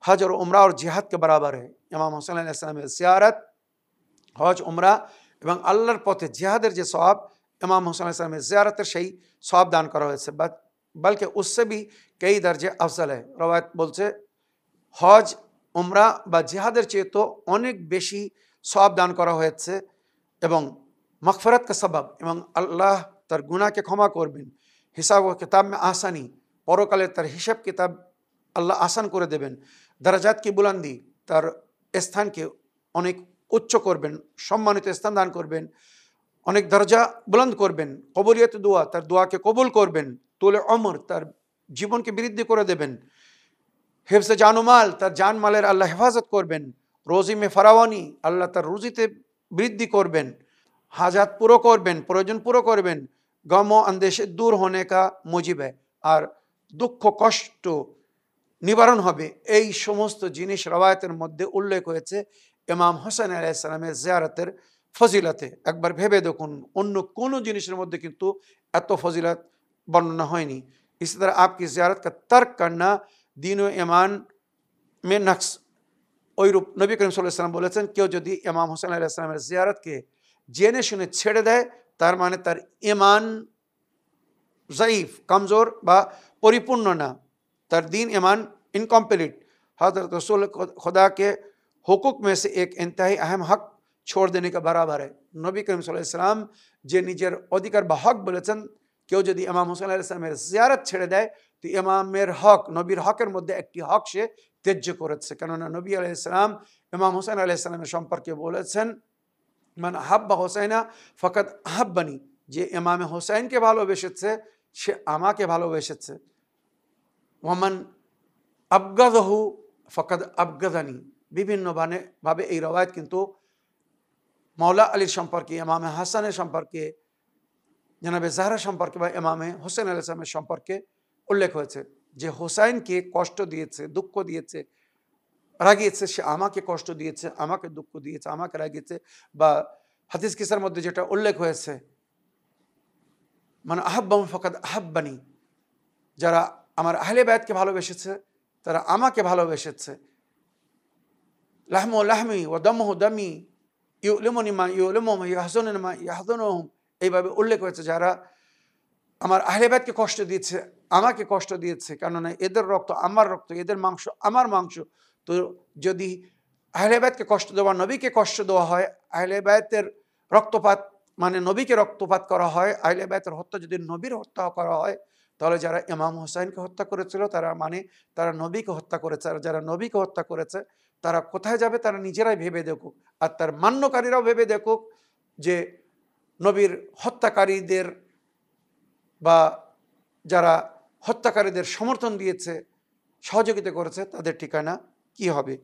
हज और उम्रा और जिहाद के बराबर है। इमाम हुसैन आलैहिस सालामेর জিয়ারত, হজ, উমরা এবং আল্লাহর পথে জিহাদের যে সওয়াব, ইমাম হোসেন আলাইহিস সালামের জিয়ারতের সেই সওয়াব দান করা হয়েছে, बल्कि उससे भी कई दर्जे अफजल है। रवायत बोलছে হজ, উমরা বা জিহাদের চেয়ে তো অনেক বেশি সওয়াব দান করা হয়েছে এবং মাগফিরাত কা সবাব, এবং আল্লাহ তার গুনাহকে ক্ষমা করবেন। হিসাব ও কিতাব মে আসানি, পরকালে তার হিসাব কিতাব আল্লাহ আসান করে দেবেন। দরাজাত কি বুলন্দি, তার স্থানকে অনেক উচ্চ করবেন, সম্মানিত স্থান দান করবেন, অনেক দরজা বুলন্দ করবেন। কবুলিয়ত দোয়া, তার দোয়াকে কবুল করবেন। তুলে অমর, তার জীবনকে বৃদ্ধি করে দেবেন। হেফজে জানুমাল, তার জানমালের আল্লাহ হেফাজত করবেন। রোজি মে ফারাওয়ানি, আল্লাহ তার রুজিতে বৃদ্ধি করবেন। হাজাত পুরো করবেন, প্রয়োজন পুরো করবেন। গম ও আন্দেশে দূর হোনে কা মুজিব है, আর দুঃখ কষ্ট নিবারণ হবে। এই সমস্ত জিনিস রওয়ায়াতের মধ্যে উল্লেখ হয়েছে ইমাম হোসেন আলাইহিস সালামের জিয়ারতের ফজিলতে। একবার ভেবে দেখুন, অন্য কোনো জিনিসের মধ্যে কিন্তু এত ফজিলত বর্ণনা হয়নি। इसी तरह आपकी ज़ियारत का तर्क करना दीन ও ईमान में नक्स। ওইরূপ নবী করিম সাল্লাল্লাহু আলাইহি ওয়াসাল্লাম বলেছেন, কেউ যদি ইমাম হোসেন আলাইহিস সালামের জিয়ারতকে জেনে শুনে ছেড়ে দেয়, তার মানে তার ঈমান ज़ईफ़, कमज़ोर বা পরিপূর্ণ না, তার दीन ईमान इनकम्प्लीट। हज़रत रसूल खुदा के हुकूक में से एक इंतहाई अहम हक छोड़ देने के बराबर है। নবী করিম সাল্লাল্লাহু আলাইহি ওয়াসাল্লাম যে নিজের অধিকার বা হক বলেছেন, কেউ যদি ইমাম হোসেন আলাইহিস সালামের জিয়ারত ছেড়ে দেয় তো ইমামের হক, নবীর হকের মধ্যে একটি হক সে ত্যায্য করেছে। কেননা নবী আলাইহিস সালাম ইমাম হোসেন আলাইহিস সালামের সম্পর্কে বলেছেন, মান আহাব্বা হোসাইনা ফাকাদ আহাব্বানি, যে ইমামে হোসাইনকে ভালোবেসেছে সে আমাকে ভালোবেসেছে। ওয়ামান আবগাদাহু ফাকাদ আবগাদানি। বিভিন্ন ভাবে এই রওয়ায়াত কিন্তু মাওলা আলীর সম্পর্কে, ইমামে হাসানের সম্পর্কে, জনাবে জাহরা সম্পর্কে বা ইমামে হোসেন আলাইহিস সালামের সম্পর্কে উল্লেখ হয়েছে যে হোসাইনকে কষ্ট দিয়েছে, দুঃখ দিয়েছে, রাগিয়েছে, সে আমাকে কষ্ট দিয়েছে, আমাকে দুঃখ দিয়েছে, আমাকে রাগিয়েছে। বা হাদিস কিসার মধ্যে যেটা উল্লেখ হয়েছে, মানে আহাব্বাম ফাকাদ আহাব্বানি, যারা আমার আহলে বায়াতকে ভালোবেসেছে তারা আমাকে ভালোবেসেছে। লাহমু লাহমি ওয়া দামুহু দামি ইউলিমুনি মা ইউলিমুহুম ইয়াহজুনুনি মা ইয়াহজুনুহুম, এইভাবে উল্লেখ হয়েছে যারা আমার আহলে বায়াতকে কষ্ট দিয়েছে, আমাকে কষ্ট দিয়েছে, কেননা এদের রক্ত আমার রক্ত, এদের মাংস আমার মাংস। তো যদি আহলে বায়াতকে কষ্ট দেওয়া, নবীকে কষ্ট দেওয়া হয়, আহলে বায়াতের রক্তপাত মানে নবীকে রক্তপাত করা হয়, আহলে বাইতের হত্যা যদি নবীর হত্যা করা হয়, তাহলে যারা ইমাম হোসেনকে হত্যা করেছিল তারা মানে তারা নবীকে হত্যা করেছে। আর যারা নবীকে হত্যা করেছে তারা কোথায় যাবে তারা নিজেরাই ভেবে দেখুক, আর তার মান্যকারীরাও ভেবে দেখুক যে নবীর হত্যাকারীদের বা যারা হত্যাকারীদের সমর্থন দিয়েছে, সহযোগিতা করেছে, তাদের ঠিকানা কি হবে।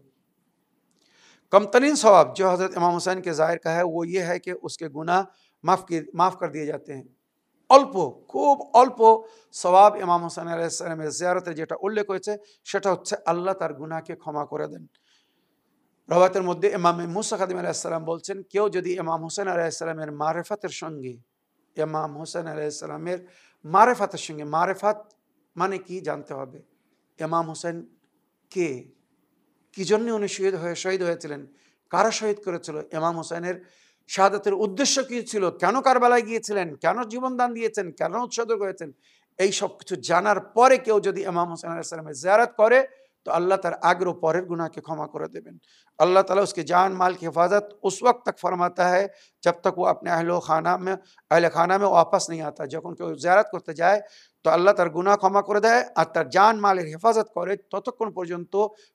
कमतरीन सवाब जो हज़रत इमाम हुसैन के ज़ाहिर का है वो ये है कि उसके गुनाह माफ़ कर दिए जाते हैं। অল্প, খুব অল্প সওয়াব ইমাম হোসেন আলাইহিস সালামের জিয়ারতের যেটা উল্লেখ হয়েছে সেটা হচ্ছে আল্লাহ তার গুনাহকে ক্ষমা করে দেন। রওয়ায়াতের মধ্যে ইমাম মুসা কাদিম আলাইহিস সালাম বলছেন, কেউ যদি ইমাম হোসেন আলাইহিস সালামের মারিফাতের সঙ্গে, ইমাম হোসেন আলাইহিস সালামের মারিফাতের সঙ্গে, মারিফাত মানে কি জানতে হবে, ইমাম হোসেন কে, কি জন্য উনি শহীদ হয়েছিলেন, কারা শহীদ করেছিল, ইমাম হোসেনের শাহাদাতের উদ্দেশ্য কি ছিল, কেন কারবালায় গিয়েছিলেন, কেন জীবনদান দিয়েছেন, কেন উৎসর্গ হয়েছেন, এই সব কিছু জানার পরে কেউ যদি ইমাম হোসেন আলাইহিস সালামের জিয়ারত করে तो अल्लाह ताला आगे और परेर गुनाह के क्षमा कर देवें। अल्लाह ताला उसके जान माल की हिफाजत उस वक्त तक फरमाता है जब तक वो अपने अहल खाना में वापस नहीं आता। যখন কেউ জিয়ারত করতে যায় তো আল্লাহ তার গুনাহ ক্ষমা করে দেয় আর তার জান মালের হেফাজত করে ততক্ষণ পর্যন্ত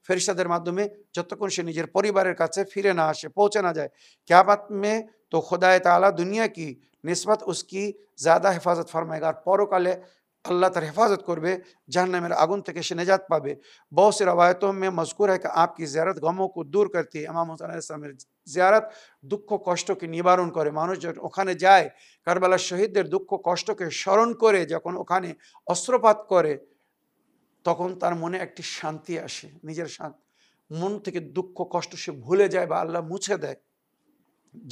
ফেরেশতাদের মাধ্যমে, যতক্ষণ সে নিজের পরিবারের কাছে ফিরে না আসে, পৌঁছে না যায়। কিয়ামত में तो खुदा ताला दुनिया की निस्बत उसकी ज़्यादा हिफाजत फरमाएगा और পরকালে अल्लाह तार हिफाजत करबे, जहन्नमेर आगुन থেকে সে निजात पाबे। बहुत सी रवायतों में मज़कूर है कि आपकी ज़ियारत गमों को दूर करती है। इमाम हुसैन अलैहिस सलामेर ज़ियारत दुःখ কষ্টকে নিবারণ করে। মানুষ যখন ওখানে যায় কারবালার শহীদদের দুঃখ কষ্টকে স্মরণ করে যখন ওখানে অস্ত্রপাত করে তখন তার মনে একটি শান্তি আসে, নিজের মন থেকে দুঃখ কষ্ট সে ভুলে যায় বা আল্লাহ মুছে দেয়।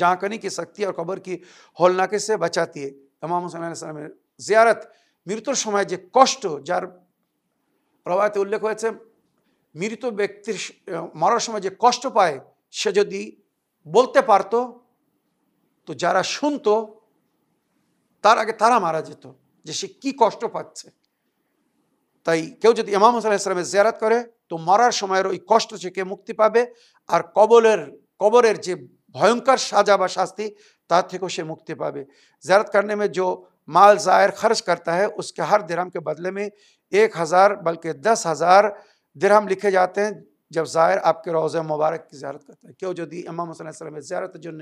झांकने की शक्ति और कब्र की होलनाके से बचाती है। इमाम हुसैन अलैहिस सलामेর ज़ियारत মৃত্যুর সময় যে কষ্ট, যার রওয়ায়াতে উল্লেখ হয়েছে মৃত ব্যক্তির মরার সময় যে কষ্ট পায় সে যদি বলতে পারতো তো যারা শুনতো তার আগে তারা মারা যেত যে সে কি কষ্ট পাচ্ছে। তাই কেউ যদি ইমাম হোসেন আলাইহিস সালামের জিয়ারত করে তো মরার সময়ের ওই কষ্ট থেকে মুক্তি পাবে আর কবরের যে भयंकर साजा व शास्ति तार থেকেও সে मुक्ति पावे। ज़ियारत करने में जो माल ज़ायर खर्च करता है उसके हर दिरहम के बदले में 1000 बल्कि 10,000 दिरहम लिखे जाते हैं जब ज़ायर आपके रोज़े मुबारक की ज़ियारत करता है। কেউ যদি ইমাম হোসেন আলাইহিস সালামের জিয়ারতের জন্য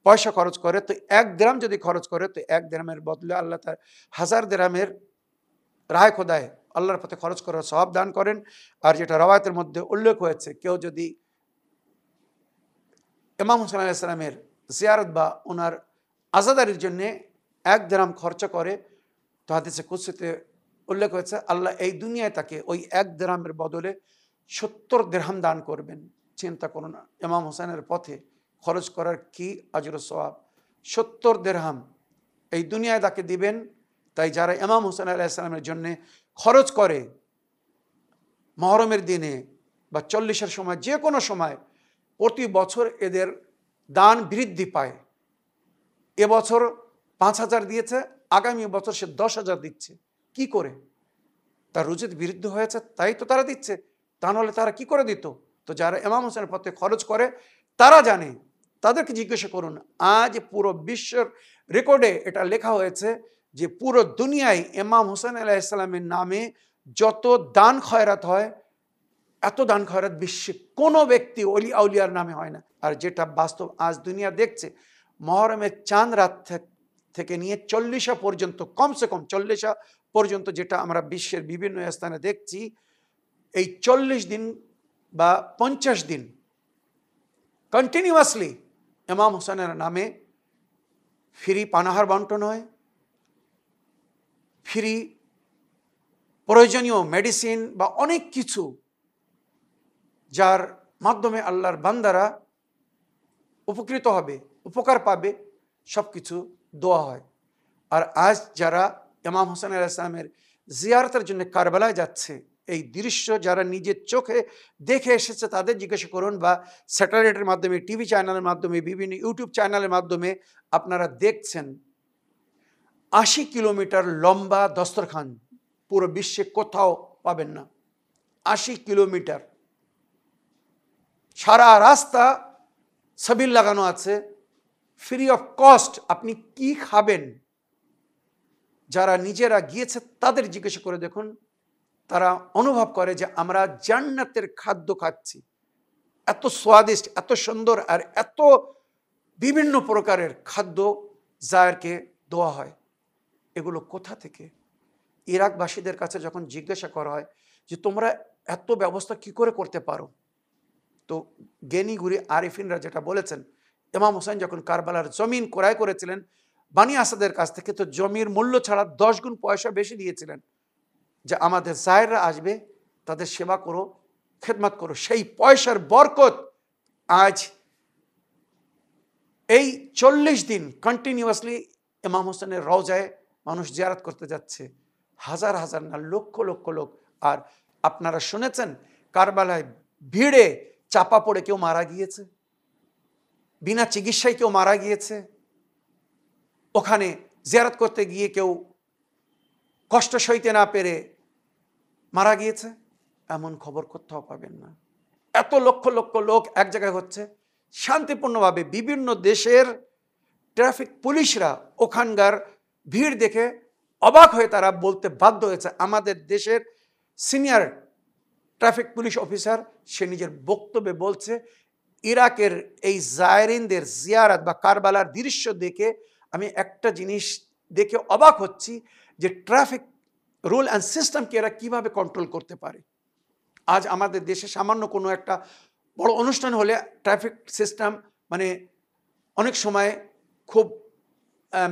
পয়সা খরচ করে তো 1 দিরহাম যদি খরচ করে তো 1 দিরহামের বদলে আল্লাহ তার 1000 দিরহামের রায় খোদায় আল্লাহর পথে খরচ করার সওয়াব দান করেন। আর যেটা রওয়ায়াতের মধ্যে উল্লেখ হয়েছে কেউ যদি ইমাম হোসেন আলাইহিস সালামের জিয়ারত বা ওনার আযাদারির জন্য 1 দিরহাম খরচ করে তো হাদিসে কুদসিতে উল্লেখ হয়েছে আল্লাহ এই দুনিয়ায় তাকে ওই 1 দিরহামের বদলে 70 দিরহাম দান করবেন। চিন্তা করুন ইমাম হোসেনের পথে খরচ করার কি আজর ও সওয়াব। 70 দিরহাম এই দুনিয়ায় তাকে দিবেন। তাই যারা ইমাম হোসেন আলাইহিস সালামের জন্য খরচ করে মুহররমের দিনে বা 40-এর সময় যে কোনো সময় প্রতি বছর এদের দান বৃদ্ধি পায়। এবছর 5000 দিয়েছে, আগামী বছর সে 10,000 দিচ্ছে। কি করে? তার রুজির বিরুদ্ধ হয়েছে তাই তো তারা দিচ্ছে, তা নাহলে তারা কি করে দিত? তো যারা ইমাম হোসেনের পথে খরচ করে তারা জানে, তাদেরকে জিজ্ঞাসা করুন। আজ পুরো বিশ্বের রেকর্ডে এটা লেখা হয়েছে যে পুরো দুনিয়ায় ইমাম হোসেন আলাইহিস সালামের নামে যত দান খয়রাত হয় এত দান খয়রাত বিশ্বে কোনো ব্যক্তি ওলি আউলিয়ার নামে হয় না। আর যেটা বাস্তব আজ দুনিয়া দেখছে মুহররমের চাঁদ রাত থেকে নিয়ে 40 পর্যন্ত, কমসে কম 40 পর্যন্ত যেটা আমরা বিশ্বের বিভিন্ন স্থানে দেখছি, এই 40 দিন বা 50 দিন কন্টিনিউয়াসলি ইমাম হোসেনের নামে ফ্রি পানাহার বন্টন হয়, ফ্রি প্রয়োজনীয় মেডিসিন বা অনেক কিছু যার মাধ্যমে আল্লাহর বান্দারা উপকৃত হবে, উপকার পাবে, সব কিছু দোয়া হয়। আর আজ যারা ইমাম হোসেন আলাইহিস সালামের জিয়ারতের জন্য কারবালায় যাচ্ছে এই দৃশ্য যারা নিজের চোখে দেখে এসেছে তাদের জিজ্ঞাসা করুন বা স্যাটেলাইটের মাধ্যমে, টিভি চ্যানেলের মাধ্যমে, বিভিন্ন ইউটিউব চ্যানেলের মাধ্যমে আপনারা দেখছেন 80 কিলোমিটার লম্বা দস্তরখান পুরো বিশ্বে কোথাও পাবেন না। 80 কিলোমিটার সারা রাস্তা সাবিল লাগানো আছে, ফ্রি অফ কস্ট আপনি কি খাবেন, যারা নিজেরা গিয়েছে তাদের জিজ্ঞাসা করে দেখুন, তারা অনুভব করে যে আমরা জান্নাতের খাদ্য খাচ্ছি। এত স্বাদিষ্ট, এত সুন্দর, আর এত বিভিন্ন প্রকারের খাদ্য জায়েরকে দেওয়া হয়। এগুলো কোথা থেকে? ইরাকবাসীদের কাছে যখন জিজ্ঞাসা করা হয় যে তোমরা এত ব্যবস্থা কি করে করতে পারো, তো জ্ঞানী গুরি আরিফিনরা যেটা বলেছেন, ইমাম হোসেন যখন কারবালার জমিন ক্রয় করেছিলেন বানি আসাদের কাছ থেকে, তো জমির মূল্য ছাড়া 10 গুণ পয়সা বেশি দিয়েছিলেন, যে আমাদের জায়েররা আসবে, তাদের সেবা করো, খেদমত করো। সেই পয়সার বরকত আজ এই 40 দিন কন্টিনিউয়াসলি ইমাম হোসেনের রওজায় মানুষ জিয়ারত করতে যাচ্ছে, হাজার হাজার না, লক্ষ লক্ষ লোক। আর আপনারা শুনেছেন কারবালায় ভিড়ে চাপা পড়ে কেউ মারা গিয়েছে, বিনা চিকিৎসায় কেউ মারা গিয়েছে, ওখানে জিয়ারত করতে গিয়ে কেউ কষ্ট সইতে না পেরে মারা গিয়েছে, এমন খবর কোথাও পাবেন না। এত লক্ষ লক্ষ লোক এক জায়গায় হচ্ছে শান্তিপূর্ণভাবে। বিভিন্ন দেশের ট্রাফিক পুলিশরা ওখানকার ভিড় দেখে অবাক হয়ে তারা বলতে বাধ্য হয়েছে, আমাদের দেশের সিনিয়র ট্রাফিক পুলিশ অফিসার সে নিজের বক্তব্যে বলছে, ইরাকের এই জায়রিনদের জিয়ারত বা কারবালার দৃশ্য দেখে আমি একটা জিনিস দেখে অবাক হচ্ছি, যে ট্রাফিক রুল অ্যান্ড সিস্টেমকে এরা কিভাবে কন্ট্রোল করতে পারে। আজ আমাদের দেশে সামান্য কোনো একটা বড় অনুষ্ঠান হলে ট্রাফিক সিস্টেম মানে অনেক সময় খুব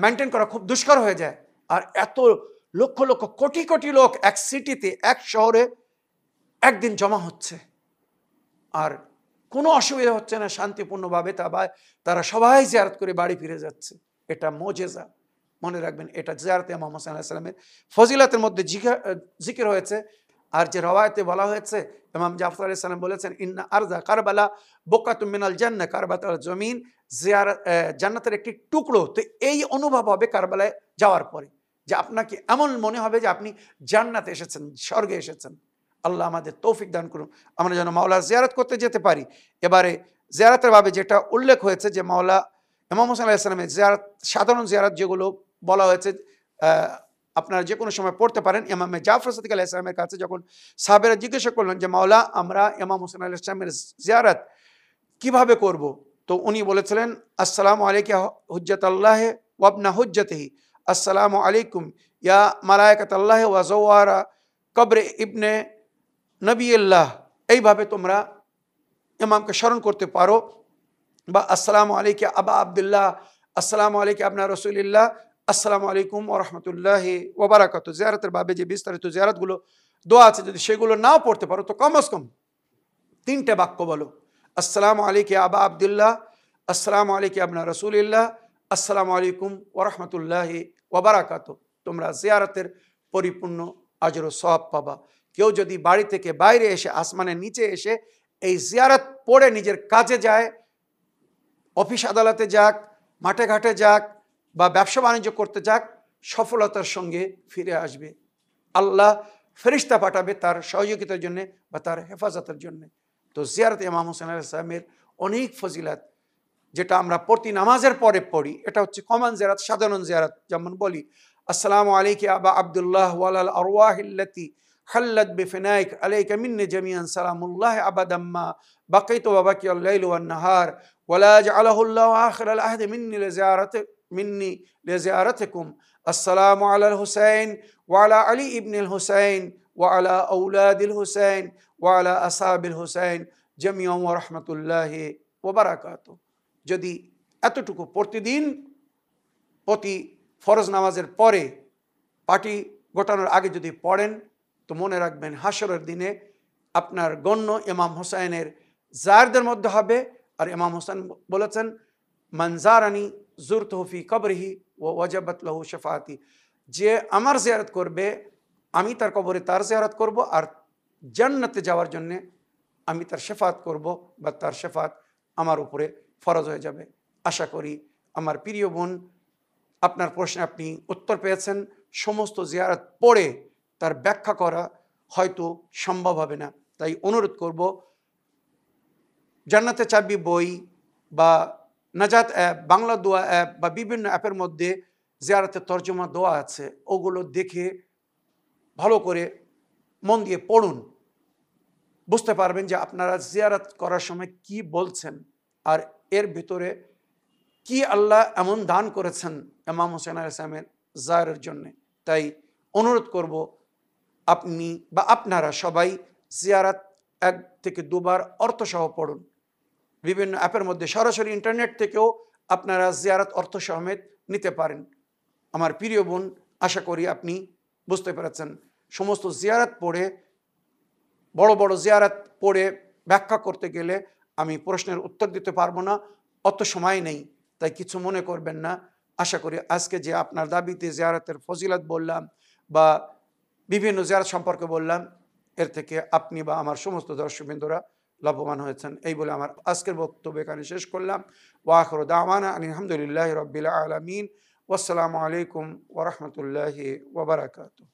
মেনটেন করা খুব দুষ্কর হয়ে যায়। আর এত লক্ষ লক্ষ কোটি কোটি লোক এক সিটিতে, এক শহরে একদিন জমা হচ্ছে, আর কোনো অসুবিধা হচ্ছে না, শান্তিপূর্ণভাবে তারা সবাই জিয়ারত করে বাড়ি ফিরে যাচ্ছে। এটা মোজেজা, মনে রাখবেন। এটা জিয়ারতে ইমাম হোসেন আলাইহিস সালামের ফজিলতের মধ্যে জিকির হয়েছে। আর যে রওয়ায়াতে বলা হয়েছে, ইমাম জাফর আলাইহিস সালাম বলেছেন, ইন্না আরজা কারবালা বুকাতুম মিনাল জান্নাহ, কারবালার জমিন জান্নাতের একটি টুকরো। তো এই অনুভব হবে কারবালায় যাওয়ার পরে, যে আপনাকে এমন মনে হবে যে আপনি জান্নাতে এসেছেন, স্বর্গে এসেছেন। আল্লাহ আমাদের তৌফিক দান করুন, আমরা যেন মাওলার জিয়ারত করতে যেতে পারি। এবারে জিয়ারতের ভাবে যেটা উল্লেখ হয়েছে, যে মাওলা ইমাম হোসেন আলাইহিস সালামের জিয়ারত, সাধারণ জিয়ারত যেগুলো বলা হয়েছে, আপনারা যে কোনো সময় পড়তে পারেন। ইমামে জাফর সাদিক আলাইহিস সালামের কাছে যখন সাহাবেরা জিজ্ঞাসা করলেন যে মাওলা আমরা ইমাম হোসেন আলাইহিস সালামের জিয়ারত কিভাবে করব, তো উনি বলেছিলেন, আসসালামু আলাইকা হুজ্জাতাল্লাহ ওয়া ইবনা হুজ্জাতিহি, আসসালামু আলাইকুম ইয়া মালায়েকাতাল্লাহ ওয়া যাওয়ারা কবরে ইবনে নবিয়্লাহ। এইভাবে তোমরা ইমামকে স্মরণ করতে পারো। বা আসসালামু আলাইকা আবা আবদুল্লাহ, আসসালামু আলাইকা আবনা রাসূলিল্লাহ, আসসালামু আলাইকুম ওয়া রাহমাতুল্লাহি ওয়া বারাকাতুহু। জিয়ারতের ভাবে যে বিস্তারিত জিয়ারতগুলো দোয়া আছে, যদি সেগুলো নাও পড়তে পারো তো কমস কম 3টে বাক্য বলো, আসসালামু আলাইকা আবা আবদুল্লাহ, আসসালামু আলাইকা আবনা রাসূলিল্লাহ, আসসালামু আলাইকুম ওয়া রাহমাতুল্লাহি ওয়া বারাকাতুহু। তোমরা জিয়ারতের পরিপূর্ণ আজর ও সওয়াব পাবা। কেউ যদি বাড়ি থেকে বাইরে এসে, আসমানের নিচে এসে এই জিয়ারত পড়ে নিজের কাজে যায়, অফিস আদালতে যাক, মাঠে ঘাটে যাক, বা ব্যবসা বাণিজ্য করতে যাক, সফলতার সঙ্গে ফিরে আসবে। আল্লাহ ফেরেশতা পাঠাবে তার সহযোগিতার জন্য বা তার হেফাজতের জন্য। তো জিয়ারত ইমাম হোসেন আলাইহিস সালামের অনেক ফজিলত, যেটা আমরা প্রতি নামাজের পরে পড়ি। এটা হচ্ছে কমন জিয়ারত, সাধারণ জিয়ারত। যেমন বলি, আসসালামু আলাইকা আবা আবদুল্লাহ ওয়ালাল আরওয়াহিল্লাতি খাল্লাত বিফিনাইক আলাইকা মিন্নি জামিআন সালামুল্লাহ আবাদাম্মা বাকাইতু ওয়া বাকিয়াল লাইলু ওয়ান নাহার ওয়ালা জাআলাহুল্লাহু আখিরাল আহদি মিন্নি লিজিয়ারাতিকুম। আসসালামু আলাল হুসাইন ওয়া আলা আলী ইবনুল হুসাইন ওয়া আলা আওলাদিল হুসাইন ওয়া আলা আসহাবিল হুসাইন জামিআন ওয়া রাহমাতুল্লাহি ওয়া বারাকাতুহু। যদি এতটুকু প্রতিদিন প্রতি ফরজ নামাজের পরে পার্টি গোটানোর আগে যদি পড়েন, তো মনে রাখবেন হাসরের দিনে আপনার গণ্য ইমাম হোসাইনের জারদের মধ্যে হবে। আর ইমাম হোসেন বলেছেন, মানজারানি জুরতুহু ফি কবরিহি ওয়া ওয়াজাবাত লাহু শাফাআতি, যে আমার জিয়ারত করবে আমি তার কবরে তার জিয়ারত করব, আর জান্নাতে যাওয়ার জন্য আমি তার শাফাআত করব, বা তার শাফাআত আমার উপরে ফরজ হয়ে যাবে। আশা করি আমার প্রিয় বোন, আপনার প্রশ্নে আপনি উত্তর পেয়েছেন। সমস্ত জিয়ারত পড়ে তার ব্যাখ্যা করা হয়তো সম্ভব হবে না, তাই অনুরোধ করব, জান্নাতে চাবি বই বা নাজাত অ্যাপ, বাংলা দোয়া অ্যাপ বা বিভিন্ন অ্যাপের মধ্যে জিয়ারতের তর্জমা দোয়া আছে, ওগুলো দেখে ভালো করে মন দিয়ে পড়ুন। বুঝতে পারবেন যে আপনারা জিয়ারত করার সময় কি বলছেন, আর এর ভিতরে কি আল্লাহ এমন দান করেছেন ইমাম হোসেন আলাইহিস সালামের জায়ের জন্য। তাই অনুরোধ করব, আপনি বা আপনারা সবাই জিয়ারত 1 থেকে 2 বার অর্থসহ পড়ুন। বিভিন্ন অ্যাপের মধ্যে সরাসরি ইন্টারনেট থেকেও আপনারা জিয়ারত অর্থ সমেত নিতে পারেন। আমার প্রিয় বোন, আশা করি আপনি বুঝতে পেরেছেন। সমস্ত জিয়ারত পড়ে, বড় বড় জিয়ারত পড়ে ব্যাখ্যা করতে গেলে আমি প্রশ্নের উত্তর দিতে পারবো না, অত সময় নেই, তাই কিছু মনে করবেন না। আশা করি আজকে যে আপনার দাবিতে জিয়ারতের ফজিলত বললাম বা বিভিন্ন জিয়ারত সম্পর্কে বললাম, এর থেকে আপনি বা আমার সমস্ত দর্শকবৃন্দরা লাভবান হয়েছেন। এই বলে আমার আজকের বক্তব্য এখানে শেষ করলাম। ওয়া আখিরু দাওয়ানা আলহামদুলিল্লাহি রাব্বিল আলামিন। ওয়াসসালামু আলাইকুম ওয়া রাহমাতুল্লাহি ওয়া বারাকাতুহু।